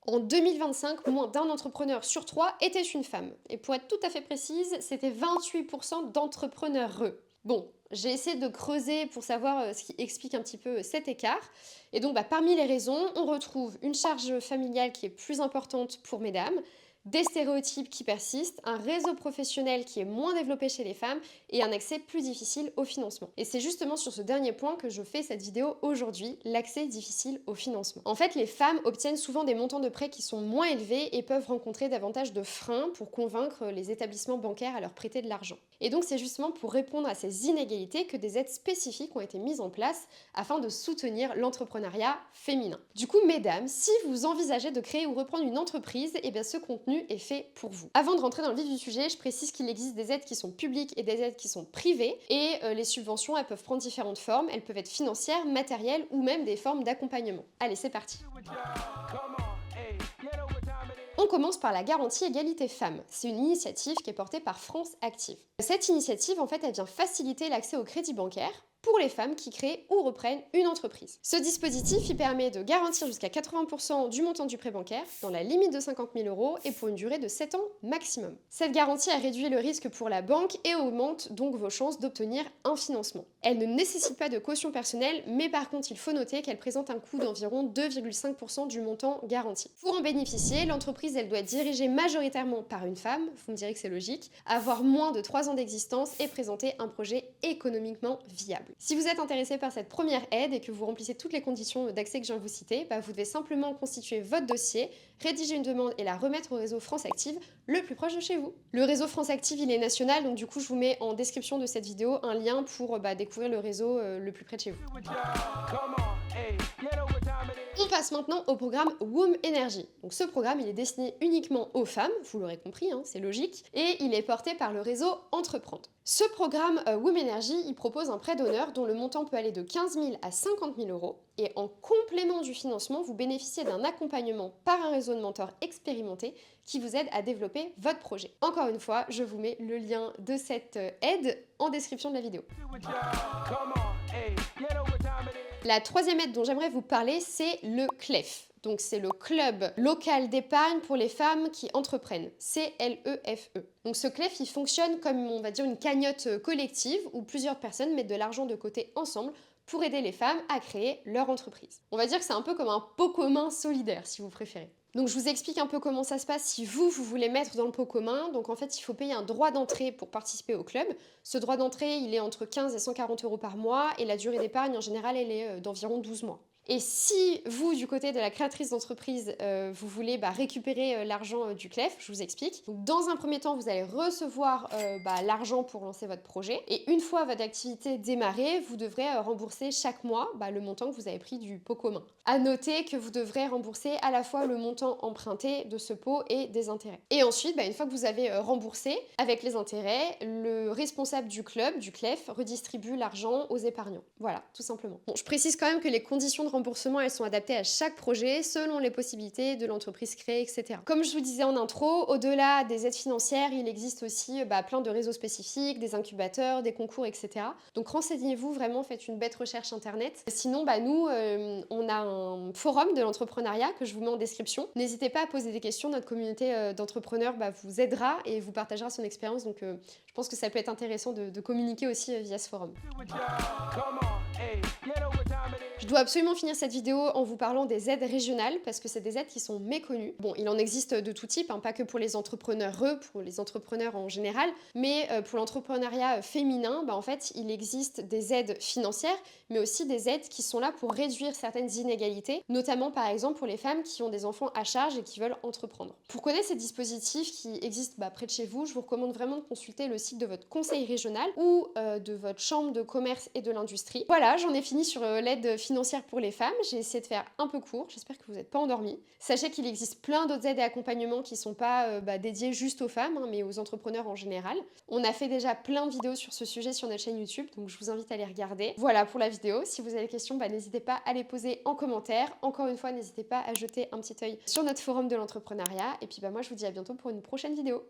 En 2025, moins d'un entrepreneur sur trois était une femme. Et pour être tout à fait précise, c'était 28% d'entrepreneurs. Bon, j'ai essayé de creuser pour savoir ce qui explique un petit peu cet écart. Et donc, parmi les raisons, on retrouve une charge familiale qui est plus importante pour mesdames, des stéréotypes qui persistent, un réseau professionnel qui est moins développé chez les femmes et un accès plus difficile au financement. Et c'est justement sur ce dernier point que je fais cette vidéo aujourd'hui, l'accès difficile au financement. En fait, les femmes obtiennent souvent des montants de prêts qui sont moins élevés et peuvent rencontrer davantage de freins pour convaincre les établissements bancaires à leur prêter de l'argent. Et donc c'est justement pour répondre à ces inégalités que des aides spécifiques ont été mises en place afin de soutenir l'entrepreneuriat féminin. Du coup, mesdames, si vous envisagez de créer ou reprendre une entreprise, eh bien ce contenu est fait pour vous. Avant de rentrer dans le vif du sujet, je précise qu'il existe des aides qui sont publiques et des aides qui sont privées. Et les subventions, elles peuvent prendre différentes formes. Elles peuvent être financières, matérielles ou même des formes d'accompagnement. Allez, c'est parti. On commence par la garantie égalité femmes. C'est une initiative qui est portée par France Active. Cette initiative, en fait, elle vient faciliter l'accès au crédit bancaire pour les femmes qui créent ou reprennent une entreprise. Ce dispositif, il permet de garantir jusqu'à 80% du montant du prêt bancaire dans la limite de 50 000 € et pour une durée de 7 ans maximum. Cette garantie a réduit le risque pour la banque et augmente donc vos chances d'obtenir un financement. Elle ne nécessite pas de caution personnelle, mais par contre, il faut noter qu'elle présente un coût d'environ 2,5% du montant garanti. Pour en bénéficier, l'entreprise, elle doit être dirigée majoritairement par une femme, vous me direz que c'est logique, avoir moins de 3 ans d'existence et présenter un projet économiquement viable. Si vous êtes intéressé par cette première aide et que vous remplissez toutes les conditions d'accès que je viens de vous citer, vous devez simplement constituer votre dossier, rédiger une demande et la remettre au réseau France Active le plus proche de chez vous. Le réseau France Active, il est national, donc du coup, je vous mets en description de cette vidéo un lien pour découvrir le réseau le plus près de chez vous. On passe maintenant au programme Womb Energy. Donc ce programme, il est destiné uniquement aux femmes, vous l'aurez compris, c'est logique, et il est porté par le réseau Entreprendre. Ce programme Womb Energy, il propose un prêt d'honneur dont le montant peut aller de 15 000 à 50 000 €. Et en complément du financement, vous bénéficiez d'un accompagnement par un réseau de mentors expérimentés qui vous aide à développer votre projet. Encore une fois, je vous mets le lien de cette aide en description de la vidéo. La troisième aide dont j'aimerais vous parler, c'est le CLEF. Donc c'est le club local d'épargne pour les femmes qui entreprennent, CLEFE. Donc ce CLEF, il fonctionne comme, on va dire, une cagnotte collective où plusieurs personnes mettent de l'argent de côté ensemble pour aider les femmes à créer leur entreprise. On va dire que c'est un peu comme un pot commun solidaire, si vous préférez. Donc je vous explique un peu comment ça se passe si vous voulez mettre dans le pot commun. Donc en fait, il faut payer un droit d'entrée pour participer au club. Ce droit d'entrée, il est entre 15 et 140 € par mois et la durée d'épargne, en général, elle est d'environ 12 mois. Et si vous, du côté de la créatrice d'entreprise, vous voulez récupérer l'argent du CLEF, je vous explique. Donc, dans un premier temps, vous allez recevoir l'argent pour lancer votre projet. Et une fois votre activité démarrée, vous devrez rembourser chaque mois le montant que vous avez pris du pot commun. À noter que vous devrez rembourser à la fois le montant emprunté de ce pot et des intérêts. Et ensuite, une fois que vous avez remboursé avec les intérêts, le responsable du club, du CLEF, redistribue l'argent aux épargnants. Voilà, tout simplement. Bon, je précise quand même que les conditions de remboursement, elles sont adaptées à chaque projet selon les possibilités de l'entreprise créée, etc. Comme je vous disais en intro, au-delà des aides financières, il existe aussi plein de réseaux spécifiques, des incubateurs, des concours, etc. Donc renseignez-vous vraiment, faites une bête recherche internet. Sinon, nous, on a un forum de l'entrepreneuriat que je vous mets en description. N'hésitez pas à poser des questions, notre communauté d'entrepreneurs vous aidera et vous partagera son expérience. Donc je pense que ça peut être intéressant de communiquer aussi via ce forum. Je dois absolument finir cette vidéo en vous parlant des aides régionales parce que c'est des aides qui sont méconnues. Bon, il en existe de tout type, pas que pour les entrepreneurs, pour les entrepreneurs en général, mais pour l'entrepreneuriat féminin, en fait, il existe des aides financières, mais aussi des aides qui sont là pour réduire certaines inégalités, notamment par exemple pour les femmes qui ont des enfants à charge et qui veulent entreprendre. Pour connaître ces dispositifs qui existent près de chez vous, je vous recommande vraiment de consulter le site de votre conseil régional ou de votre chambre de commerce et de l'industrie. Voilà, j'en ai fini sur l'aide financière pour les femmes. J'ai essayé de faire un peu court, j'espère que vous n'êtes pas endormis. Sachez qu'il existe plein d'autres aides et accompagnements qui ne sont pas dédiés juste aux femmes, mais aux entrepreneurs en général. On a fait déjà plein de vidéos sur ce sujet sur notre chaîne YouTube, donc je vous invite à les regarder. Voilà pour la vidéo. Si vous avez des questions, n'hésitez pas à les poser en commentaire. Encore une fois, n'hésitez pas à jeter un petit œil sur notre forum de l'entrepreneuriat. Et puis moi, je vous dis à bientôt pour une prochaine vidéo.